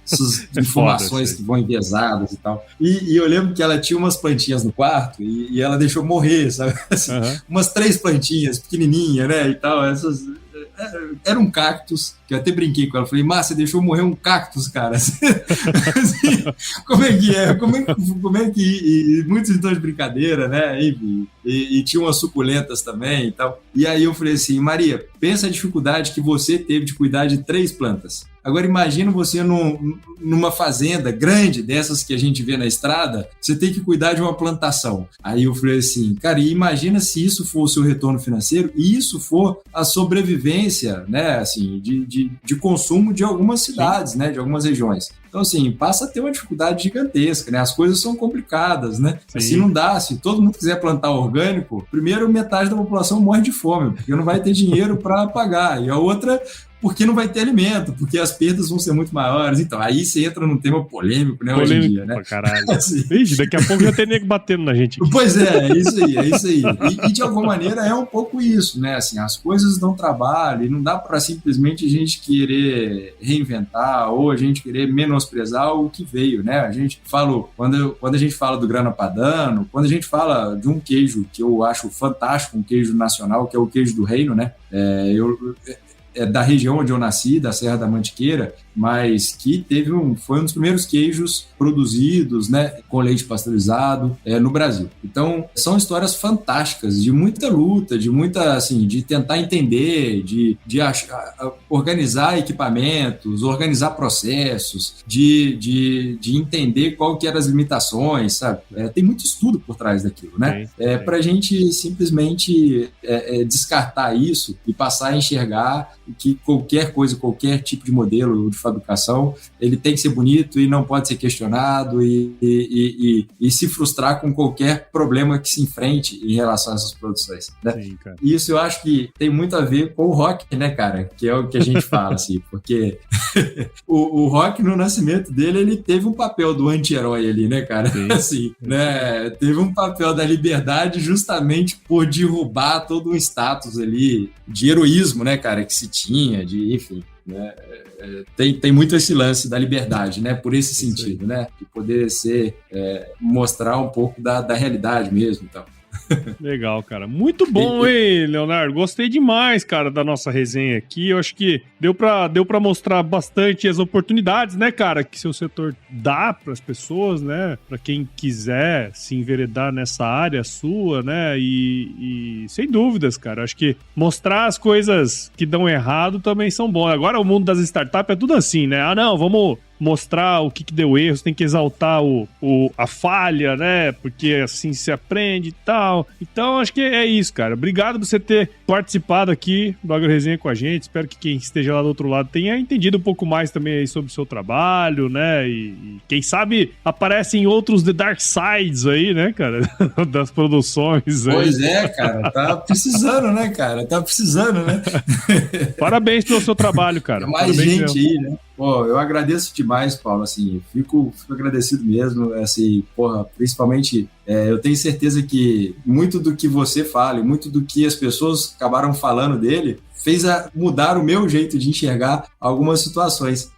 informações que vão enviesadas e tal, e eu lembro que ela tinha umas plantinhas no quarto e ela deixou morrer, sabe, assim, umas 3 plantinhas pequenininhas, né, e tal, era um cactus, que eu até brinquei com ela, falei, você deixou morrer um cactus, cara. Assim, como é que é? Como é que... E muitos então de brincadeira, né? E tinha umas suculentas também e tal. E aí eu falei assim, Maria, pensa a dificuldade que você teve de cuidar de 3 plantas. Agora imagina você numa fazenda grande, dessas que a gente vê na estrada, você tem que cuidar de uma plantação. Aí eu falei assim, cara, e imagina se isso for o seu retorno financeiro e isso for a sobrevivência, né, assim, de consumo de algumas cidades, né, de algumas regiões. Então, assim, passa a ter uma dificuldade gigantesca, né? As coisas são complicadas, né? Se não dá, se todo mundo quiser plantar orgânico, primeiro metade da população morre de fome, porque não vai ter dinheiro para pagar. E a outra, porque não vai ter alimento, porque as perdas vão ser muito maiores. Então, aí você entra num tema polêmico, né, hoje em dia, né? Pra caralho. Assim. Ixi, daqui a pouco já tem nego batendo na gente aqui. Pois é isso aí. E de alguma maneira é um pouco isso, né? Assim, as coisas dão trabalho e não dá para simplesmente a gente querer reinventar ou a gente querer menosprezar o que veio, né? A gente fala, quando a gente fala do grana padano, quando a gente fala de um queijo que eu acho fantástico, um queijo nacional, que é o queijo do reino, né? É da região onde eu nasci, da Serra da Mantiqueira, mas que foi um dos primeiros queijos produzidos, né, com leite pasteurizado no Brasil. Então, são histórias fantásticas, de muita luta, de tentar entender, de organizar equipamentos, organizar processos, de entender qual que eram as limitações, sabe? Tem muito estudo por trás daquilo, né? Para a gente simplesmente descartar isso e passar a enxergar que qualquer coisa, qualquer tipo de modelo de fabricação, ele tem que ser bonito e não pode ser questionado e se frustrar com qualquer problema que se enfrente em relação a essas produções, né? Sim, cara. Isso eu acho que tem muito a ver com o rock, né, cara? Que é o que a gente fala, assim, porque o rock, no nascimento dele, ele teve um papel do anti-herói ali, né, cara? Sim. Assim, né? Teve um papel da liberdade justamente por derrubar todo um status ali de heroísmo, né, cara, que se tinha, enfim, né? Tem muito esse lance da liberdade, né, por esse sentido, né, de poder mostrar um pouco da realidade mesmo, então. Legal, cara. Muito bom, hein, Leonardo? Gostei demais, cara, da nossa resenha aqui. Eu acho que deu pra mostrar bastante as oportunidades, né, cara, que seu setor dá pras pessoas, né, pra quem quiser se enveredar nessa área sua, né, e sem dúvidas, cara, acho que mostrar as coisas que dão errado também são bons. Agora o mundo das startups é tudo assim, né? Não, vamos mostrar o que deu erro, você tem que exaltar a falha, né? Porque assim se aprende e tal. Então, acho que é isso, cara. Obrigado por você ter participado aqui do AgroResenha com a gente. Espero que quem esteja lá do outro lado tenha entendido um pouco mais também aí sobre o seu trabalho, né? E quem sabe aparecem outros The Dark Sides aí, né, cara? Das produções aí. Pois é, cara. Tá precisando, né, cara? Tá precisando, né? Parabéns pelo seu trabalho, cara. Mais parabéns gente aí, né? Pô, eu agradeço demais, Paulo, assim, fico agradecido mesmo, assim, porra, principalmente, eu tenho certeza que muito do que você fala e muito do que as pessoas acabaram falando dele fez mudar o meu jeito de enxergar algumas situações.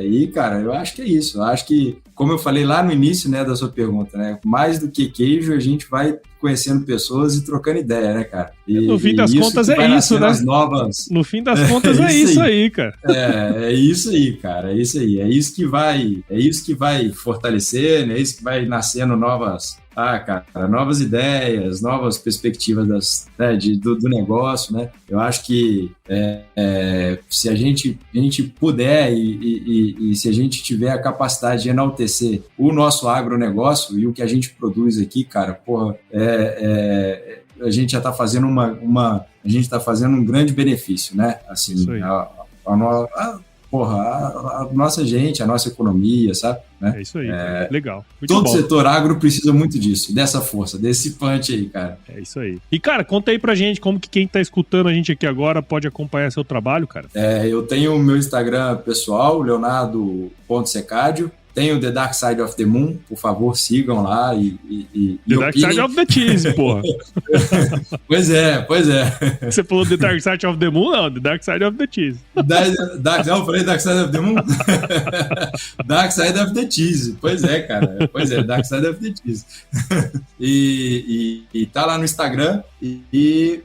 E, cara, eu acho que é isso. Eu acho que, como eu falei lá no início, né, da sua pergunta, né, mais do que queijo, a gente vai conhecendo pessoas e trocando ideia, né, cara? No fim das contas é isso, né? No fim das contas é isso aí, cara. É isso aí, cara. É isso aí. É isso que vai fortalecer, né? É isso que vai nascendo novas ideias, novas perspectivas do negócio, né? Eu acho que se a gente puder e se a gente tiver a capacidade de enaltecer o nosso agronegócio e o que a gente produz aqui, cara, porra, a gente já está fazendo a gente está fazendo um grande benefício, né? Assim, porra, a nossa gente, a nossa economia, sabe? Né? É isso aí, legal. Muito todo bom. setor agro precisa muito disso, dessa força, desse punch aí, cara. É isso aí. E, cara, conta aí pra gente como que quem tá escutando a gente aqui agora pode acompanhar seu trabalho, cara. Eu tenho o meu Instagram pessoal, leonardo.secadio. Tem o The Dark Side of the Moon, por favor, sigam lá The Dark Side of the Cheese, porra. Pois é. Você falou The Dark Side of the Moon? Não, The Dark Side of the Cheese. Eu falei Dark Side of the Moon? Dark Side of the Cheese. Pois é, cara. Dark Side of the Cheese. E tá lá no Instagram.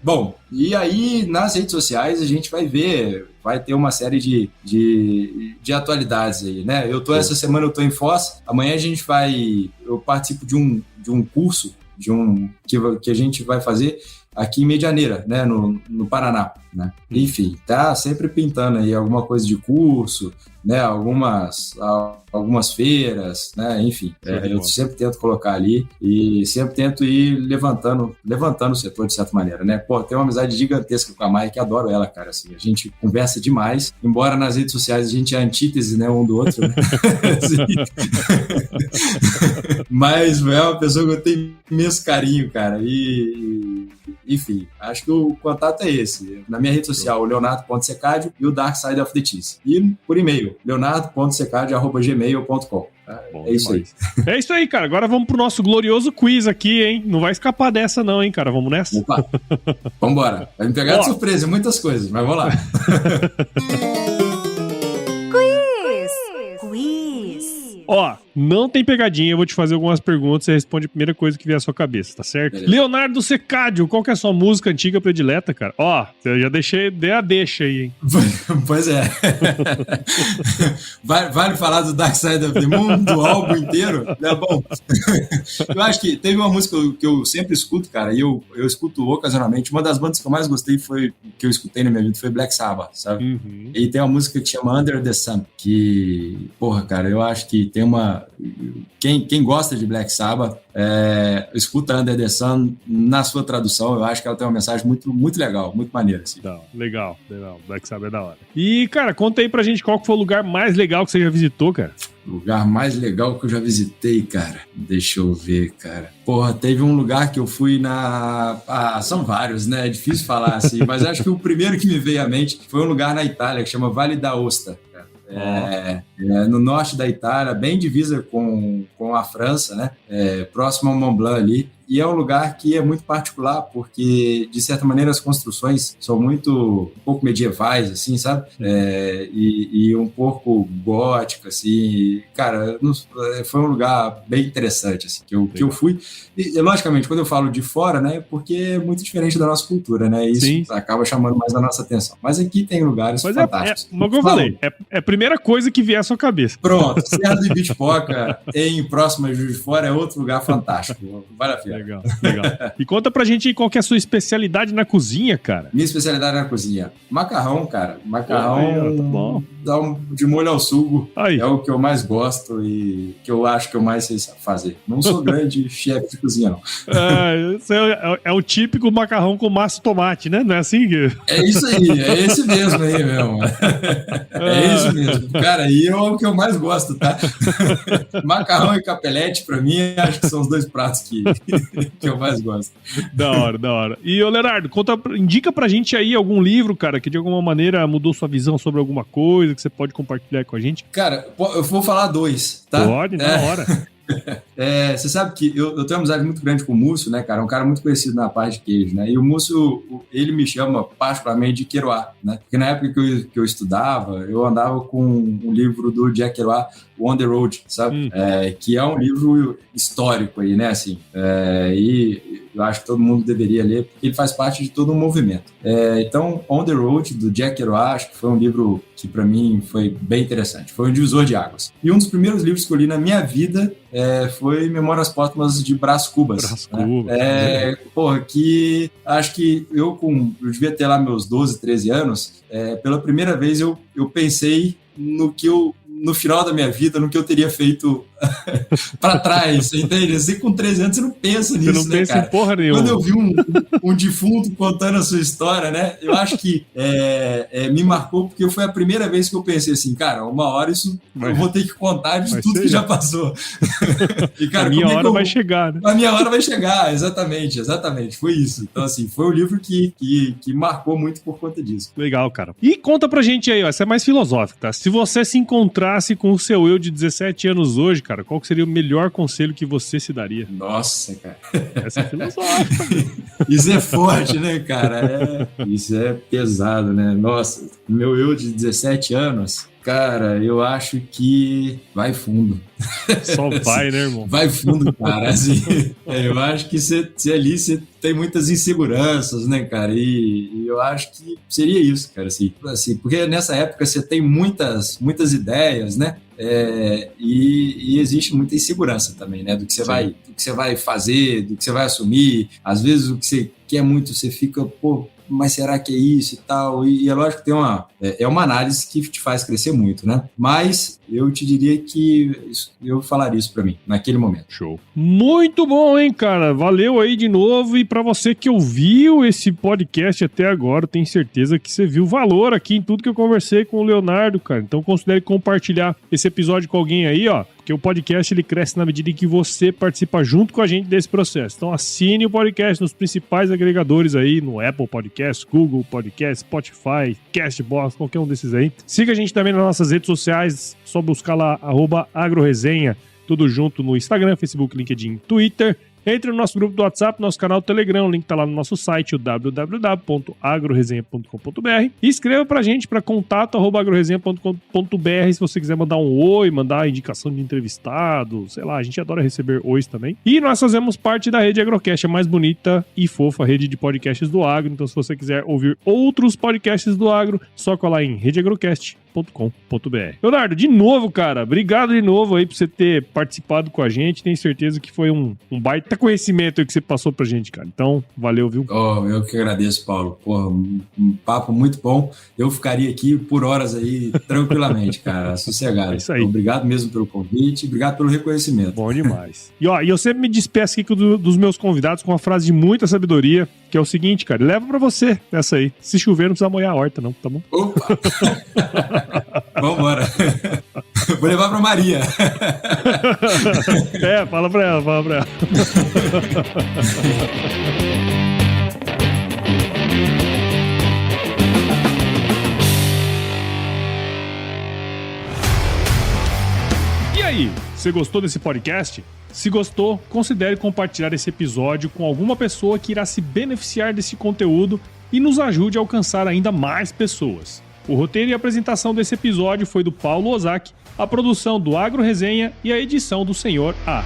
Bom, e aí nas redes sociais a gente vai ver, vai ter uma série de atualidades aí, né? Essa semana eu tô em Foz, amanhã eu participo de um curso que a gente vai fazer aqui em Medianeira, né, no Paraná, né? Enfim, tá sempre pintando aí alguma coisa de curso, né, algumas feiras, né, enfim, eu sempre tento colocar ali e sempre tento ir levantando o setor de certa maneira, né? Pô, tem uma amizade gigantesca com a Mai, que adoro ela, cara, assim, a gente conversa demais, embora nas redes sociais a gente é antítese, né, um do outro, né? Mas é uma pessoa que eu tenho imenso carinho, cara, enfim, acho que o contato é esse. Na minha rede social, o leonardo.secadio e o Dark Side of the Cheese. E por e-mail, leonardo.secadio@gmail.com. É isso aí. É isso aí, cara. Agora vamos pro nosso glorioso quiz aqui, hein? Não vai escapar dessa não, hein, cara? Vamos nessa? Opa. Vambora. Vai me pegar de surpresa, muitas coisas, mas vamos lá. Ó, não tem pegadinha, eu vou te fazer algumas perguntas, você responde a primeira coisa que vier à sua cabeça, tá certo? Beleza. Leonardo Secadio, qual que é a sua música antiga predileta, cara? Ó, eu já dei a deixa aí, hein? Pois é. Vale falar do Dark Side of the Moon, do álbum inteiro? É bom. Eu acho que teve uma música que eu sempre escuto, cara, e eu escuto ocasionalmente. Uma das bandas que eu mais gostei que eu escutei na minha vida foi Black Sabbath, sabe? Uhum. E tem uma música que chama Under the Sun, que, porra, cara, eu acho que tem uma... Quem gosta de Black Sabbath, escuta Under the Sun na sua tradução, eu acho que ela tem uma mensagem muito, muito legal, muito maneira. Assim. Legal. Black Sabbath é da hora. E, cara, conta aí pra gente qual que foi o lugar mais legal que você já visitou, cara. O lugar mais legal que eu já visitei, cara. Deixa eu ver, cara. Porra, teve um lugar que eu fui são vários, né? É difícil falar assim, mas acho que o primeiro que me veio à mente foi um lugar na Itália que chama Vale d'Aosta. No norte da Itália, bem divisa com a França, né? Próximo ao Mont Blanc ali. E é um lugar que é muito particular, porque, de certa maneira, as construções são um pouco medievais, assim, sabe? E um pouco gótica, assim. Cara, foi um lugar bem interessante, assim, que eu fui. E, logicamente, quando eu falo de fora, né? Porque é muito diferente da nossa cultura, né? Isso Sim. acaba chamando mais a nossa atenção. Mas aqui tem lugares fantásticos. Como eu falei, é a primeira coisa que vier à sua cabeça. Pronto. Serra do Ibitipoca, próximo a Juiz de Fora, é outro lugar fantástico. Vale a pena. Legal. E conta pra gente aí qual que é a sua especialidade na cozinha, cara. Minha especialidade na cozinha? Macarrão, cara. Macarrão tá bom. De molho ao sugo. Aí. É o que eu mais gosto e que eu acho que eu mais sei fazer. Não sou grande chefe de cozinha, não. É o típico macarrão com massa e tomate, né? Não é assim? É isso aí. É esse mesmo aí, mesmo. É isso mesmo. Cara, e é o que eu mais gosto, tá? Macarrão e capelete, pra mim, acho que são os dois pratos que eu mais gosto. Da hora. E, ô Leonardo, indica pra gente aí algum livro, cara, que de alguma maneira mudou sua visão sobre alguma coisa que você pode compartilhar com a gente? Cara, eu vou falar 2, tá? Pode, na hora. Você sabe que eu tenho uma amizade muito grande com o Múcio, né, cara? Um cara muito conhecido na parte de queijo, né? E o Múcio, ele me chama particularmente de Kerouac, né? Porque na época que eu estudava, eu andava com um livro do Jack Kerouac, On the Road, sabe? Que é um livro histórico aí, né? Assim, e eu acho que todo mundo deveria ler, porque ele faz parte de todo um movimento. Então, On the Road, do Jack Kerouac, acho que foi um livro que para mim foi bem interessante. Foi um divisor de águas. E um dos primeiros livros que eu li na minha vida foi Memórias Póstumas de Brás Cubas. Porra, que acho que eu devia ter lá meus 12, 13 anos, pela primeira vez eu pensei no final da minha vida, no que eu teria feito pra trás, você entende? Você com 13 anos, você não pensa nisso, você não pensa cara? Em porra nenhuma. Quando eu vi um defunto contando a sua história, né? Eu acho que me marcou, porque foi a primeira vez que eu pensei assim, cara, uma hora eu vou ter que contar de tudo que já passou. E, cara, a minha hora vai chegar, né? A minha hora vai chegar, exatamente, foi isso. Então, assim, foi um livro que marcou muito por conta disso. Legal, cara. E conta pra gente aí, ó, essa é mais filosófica, tá? Se você se encontrasse com o seu eu de 17 anos hoje, cara, qual que seria o melhor conselho que você se daria? Nossa, cara. Essa é filosófica. Isso é forte, né, cara? Isso é pesado, né? Nossa, meu eu de 17 anos... Cara, eu acho que vai fundo. Só vai, né, irmão? Vai fundo, cara. Assim, eu acho que você ali você tem muitas inseguranças, né, cara? E eu acho que seria isso, cara. Assim, porque nessa época você tem muitas ideias, né? E existe muita insegurança também, né? Do que você vai fazer, do que você vai assumir. Às vezes o que você quer muito, você fica, pô, mas será que é isso e tal? E é lógico que tem uma análise que te faz crescer muito, né? Mas eu te diria que eu falaria isso pra mim, naquele momento. Show. Muito bom, hein, cara? Valeu aí de novo. E pra você que ouviu esse podcast até agora, tenho certeza que você viu valor aqui em tudo que eu conversei com o Leonardo, cara. Então considere compartilhar esse episódio com alguém aí, ó. Porque o podcast ele cresce na medida em que você participa junto com a gente desse processo. Então assine o podcast nos principais agregadores aí, no Apple Podcast, Google Podcast, Spotify, Castbox, qualquer um desses aí. Siga a gente também nas nossas redes sociais, só buscar lá @agroresenha, tudo junto no Instagram, Facebook, LinkedIn, Twitter. Entre no nosso grupo do WhatsApp, nosso canal do Telegram, o link tá lá no nosso site, o www.agroresenha.com.br. E escreva pra gente para contato@agroresenha.com.br se você quiser mandar um oi, mandar indicação de entrevistado, sei lá, a gente adora receber ois também. E nós fazemos parte da rede Agrocast, a mais bonita e fofa rede de podcasts do agro. Então se você quiser ouvir outros podcasts do agro, só colar em redeagrocast.com.br. Leonardo, de novo, cara, obrigado de novo aí por você ter participado com a gente. Tenho certeza que foi um baita conhecimento aí que você passou pra gente, cara. Então, valeu, viu? Eu que agradeço, Paulo. Porra, um papo muito bom. Eu ficaria aqui por horas aí, tranquilamente, cara, sossegado. É isso aí. Então, obrigado mesmo pelo convite, obrigado pelo reconhecimento. Bom demais. E eu sempre me despeço aqui dos meus convidados com uma frase de muita sabedoria, que é o seguinte, cara, leva pra você essa aí. Se chover, não precisa molhar a horta, não, tá bom? Opa! Vambora. Vou levar pra Maria. Fala pra ela. E aí, você gostou desse podcast? Se gostou, considere compartilhar esse episódio com alguma pessoa que irá se beneficiar desse conteúdo e nos ajude a alcançar ainda mais pessoas. O roteiro e a apresentação desse episódio foi do Paulo Ozaki, a produção do Agro Resenha e a edição do Senhor A.